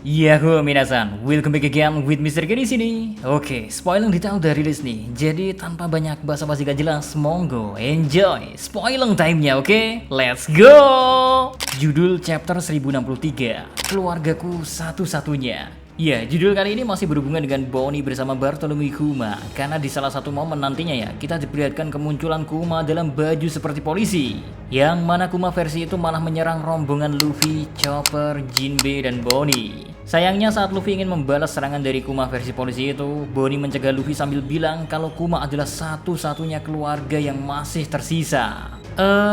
Yahoo minasan, welcome back again with Mr. K di sini. Oke, spoiler detail udah rilis nih. Jadi tanpa banyak basa-basi gak jelas, monggo enjoy spoiler time-nya, oke? Let's go. Judul chapter 1063, Keluargaku Satu-Satunya. Ya, judul kali ini masih berhubungan dengan Bonnie bersama Bartholomew Kuma. Karena di salah satu momen nantinya ya, kita diperlihatkan kemunculan Kuma dalam baju seperti polisi. Yang mana Kuma versi itu malah menyerang rombongan Luffy, Chopper, Jinbe, dan Bonnie. Sayangnya saat Luffy ingin membalas serangan dari Kuma versi polisi itu, Bonnie mencegah Luffy sambil bilang kalau Kuma adalah satu-satunya keluarga yang masih tersisa.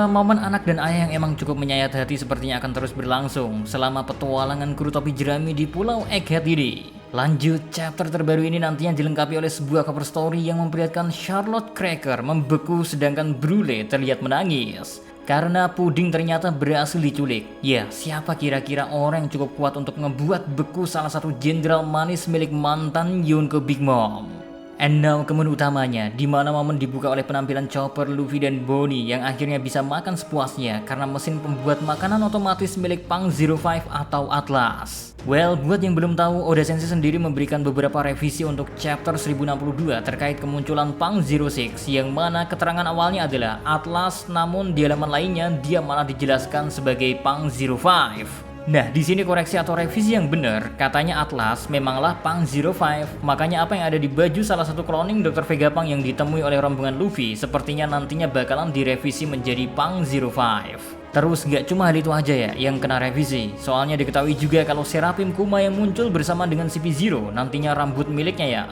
Momen anak dan ayah yang emang cukup menyayat hati sepertinya akan terus berlangsung selama petualangan kru topi jerami di Pulau Egghead ini. Lanjut, chapter terbaru ini nantinya dilengkapi oleh sebuah cover story yang memperlihatkan Charlotte Cracker membeku sedangkan Brule terlihat menangis. Karena puding ternyata berhasil diculik. Ya, siapa kira-kira orang yang cukup kuat untuk ngebuat beku salah satu jenderal manis milik mantan Yonko Big Mom? And now ke menu utamanya, di mana momen dibuka oleh penampilan Chopper, Luffy, dan Bonnie yang akhirnya bisa makan sepuasnya karena mesin pembuat makanan otomatis milik Punk 05 atau Atlas. Well, buat yang belum tahu, Oda Sensei sendiri memberikan beberapa revisi untuk chapter 1062 terkait kemunculan Punk 06 yang mana keterangan awalnya adalah Atlas, namun di halaman lainnya dia malah dijelaskan sebagai Punk 05. Nah, di sini koreksi atau revisi yang benar, katanya Atlas memanglah Punk 05. Makanya apa yang ada di baju salah satu cloning Dr. Vegapunk yang ditemui oleh rombongan Luffy sepertinya nantinya bakalan direvisi menjadi Punk 05. Terus gak cuma hal itu aja ya yang kena revisi. Soalnya diketahui juga kalau Seraphim Kuma yang muncul bersama dengan CP0 nantinya rambut miliknya ya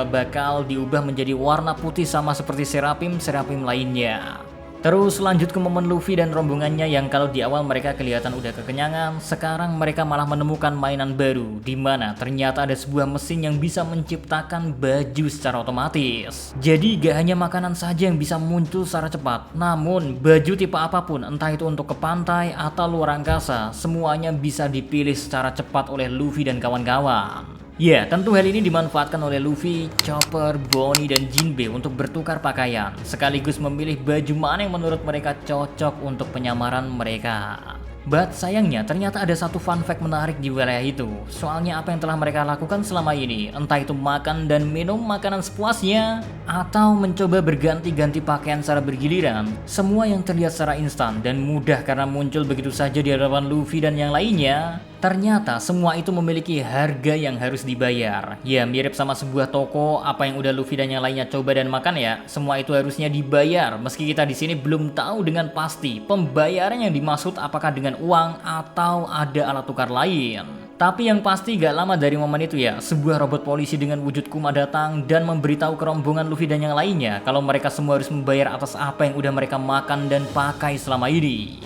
bakal diubah menjadi warna putih sama seperti Seraphim lainnya. Terus lanjut ke momen Luffy dan rombongannya yang kalau di awal mereka kelihatan udah kekenyangan, sekarang mereka malah menemukan mainan baru di mana ternyata ada sebuah mesin yang bisa menciptakan baju secara otomatis. Jadi gak hanya makanan saja yang bisa muncul secara cepat, namun baju tipe apapun, entah itu untuk ke pantai atau luar angkasa, semuanya bisa dipilih secara cepat oleh Luffy dan kawan-kawan. Ya, tentu hal ini dimanfaatkan oleh Luffy, Chopper, Bonnie, dan Jinbe untuk bertukar pakaian, sekaligus memilih baju mana yang menurut mereka cocok untuk penyamaran mereka. But sayangnya ternyata ada satu fun fact menarik di wilayah itu. Soalnya apa yang telah mereka lakukan selama ini, entah itu makan dan minum makanan sepuasnya, atau mencoba berganti-ganti pakaian secara bergiliran, semua yang terlihat secara instan dan mudah karena muncul begitu saja di hadapan Luffy dan yang lainnya, ternyata semua itu memiliki harga yang harus dibayar. Ya, mirip sama sebuah toko, apa yang udah Luffy dan yang lainnya coba dan makan ya, semua itu harusnya dibayar. Meski kita di sini belum tahu dengan pasti pembayaran yang dimaksud apakah dengan uang atau ada alat tukar lain. Tapi yang pasti gak lama dari momen itu ya, sebuah robot polisi dengan wujud Kuma datang dan memberitahu ke rombongan Luffy dan yang lainnya kalau mereka semua harus membayar atas apa yang udah mereka makan dan pakai selama ini.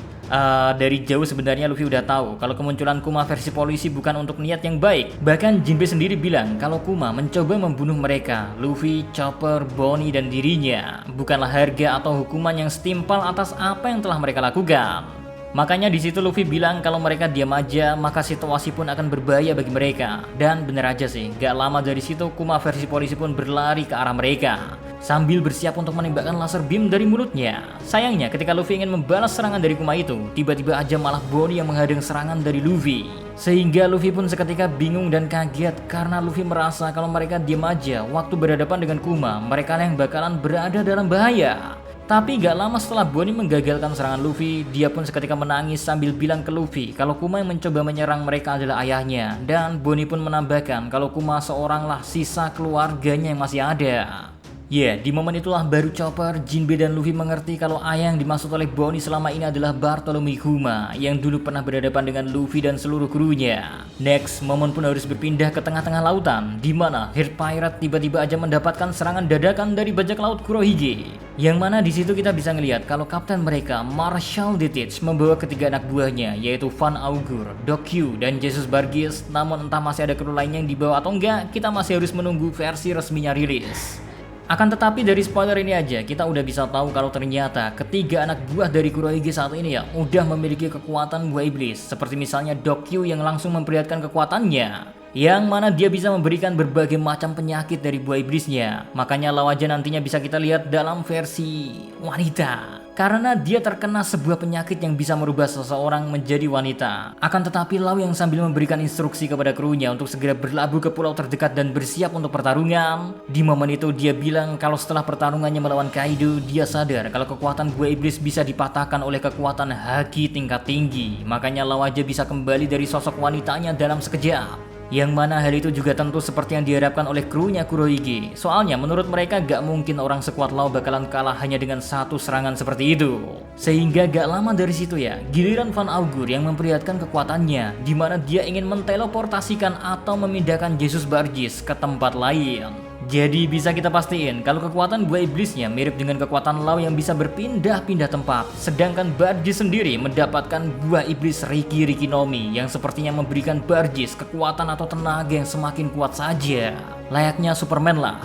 Dari jauh sebenarnya Luffy udah tahu kalau kemunculan Kuma versi polisi bukan untuk niat yang baik. Bahkan Jinbe sendiri bilang kalau Kuma mencoba membunuh mereka, Luffy, Chopper, Bonnie, dan dirinya. Bukanlah harga atau hukuman yang setimpal atas apa yang telah mereka lakukan. Makanya di situ Luffy bilang kalau mereka diam aja maka situasi pun akan berbahaya bagi mereka. Dan bener aja sih, gak lama dari situ Kuma versi polisi pun berlari ke arah mereka sambil bersiap untuk menembakkan laser beam dari mulutnya. Sayangnya ketika Luffy ingin membalas serangan dari Kuma itu, tiba-tiba aja malah Bonnie yang menghadang serangan dari Luffy. Sehingga Luffy pun seketika bingung dan kaget karena Luffy merasa kalau mereka diam aja waktu berhadapan dengan Kuma, mereka yang bakalan berada dalam bahaya. Tapi gak lama setelah Bonnie menggagalkan serangan Luffy, dia pun seketika menangis sambil bilang ke Luffy kalau Kuma yang mencoba menyerang mereka adalah ayahnya. Dan Bonnie pun menambahkan kalau Kuma seoranglah sisa keluarganya yang masih ada. Ya, di momen itulah baru Chopper, Jinbe, dan Luffy mengerti kalau ayah yang dimaksud oleh Bonnie selama ini adalah Bartholomew Kuma yang dulu pernah berhadapan dengan Luffy dan seluruh krunya. Next, momen pun harus berpindah ke tengah-tengah lautan, di mana Heart Pirate tiba-tiba aja mendapatkan serangan dadakan dari bajak laut Kurohige. Yang mana di situ kita bisa ngelihat kalau kapten mereka, Marshall Ditich, membawa ketiga anak buahnya, yaitu Van Augur, Doc Q, dan Jesus Bargis. Namun entah masih ada kru lainnya yang dibawa atau enggak, kita masih harus menunggu versi resminya rilis. Akan tetapi dari spoiler ini aja kita udah bisa tahu kalau ternyata ketiga anak buah dari Kurohige saat ini ya udah memiliki kekuatan buah iblis, seperti misalnya Doc Q yang langsung memperlihatkan kekuatannya. yang mana dia bisa memberikan berbagai macam penyakit dari buah iblisnya. Makanya Law aja nantinya bisa kita lihat dalam versi wanita, karena dia terkena sebuah penyakit yang bisa merubah seseorang menjadi wanita. Akan tetapi Law yang sambil memberikan instruksi kepada krunya untuk segera berlabuh ke pulau terdekat dan bersiap untuk pertarungan. Di momen itu dia bilang kalau setelah pertarungannya melawan Kaido, dia sadar kalau kekuatan buah iblis bisa dipatahkan oleh kekuatan haki tingkat tinggi. Makanya Law aja bisa kembali dari sosok wanitanya dalam sekejap. Yang mana hal itu juga tentu seperti yang diharapkan oleh krunya Kurohige. Soalnya menurut mereka gak mungkin orang sekuat Law bakalan kalah hanya dengan satu serangan seperti itu. Sehingga gak lama dari situ ya, giliran Van Augur yang memperlihatkan kekuatannya, di mana dia ingin menteleportasikan atau memindahkan Jesus Bargis ke tempat lain. Jadi bisa kita pastiin kalau kekuatan buah iblisnya mirip dengan kekuatan Law yang bisa berpindah-pindah tempat. Sedangkan Bargis sendiri mendapatkan buah iblis Riki Rikinomi yang sepertinya memberikan Bargis kekuatan atau tenaga yang semakin kuat saja. Layaknya Superman lah.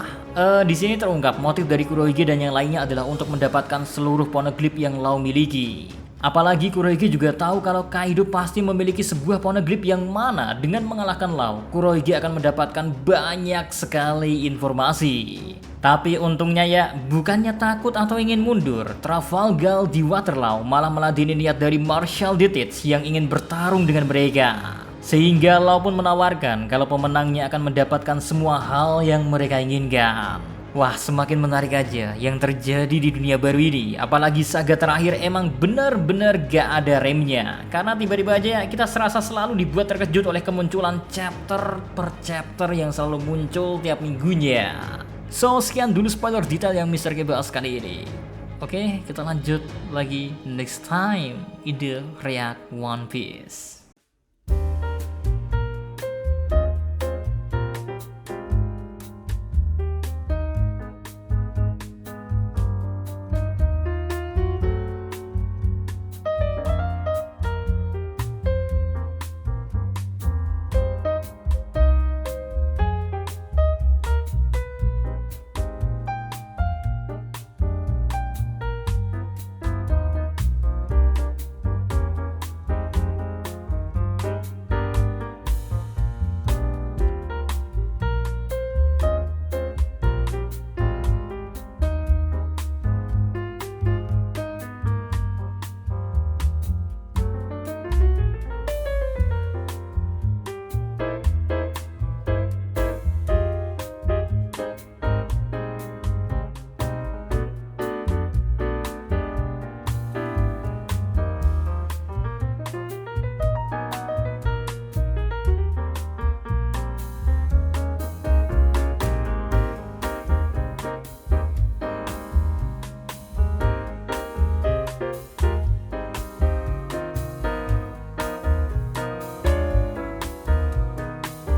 Di sini terungkap motif dari Kurohige dan yang lainnya adalah untuk mendapatkan seluruh poneglyph yang Law miliki. Apalagi Kurohige juga tahu kalau Kaido pasti memiliki sebuah poneglyph yang mana dengan mengalahkan Law, Kurohige akan mendapatkan banyak sekali informasi. Tapi untungnya ya, bukannya takut atau ingin mundur, Trafalgar di Waterloo malah meladeni niat dari Marshal Ditich yang ingin bertarung dengan mereka. Sehingga Law pun menawarkan kalau pemenangnya akan mendapatkan semua hal yang mereka inginkan. Wah, semakin menarik aja yang terjadi di dunia baru ini. Apalagi saga terakhir emang benar-benar gak ada remnya. Karena tiba-tiba aja kita serasa selalu dibuat terkejut oleh kemunculan chapter per chapter yang selalu muncul tiap minggunya. So, sekian dulu spoiler detail yang Mr. G bahas kali ini. Oke, kita lanjut lagi next time in the React One Piece.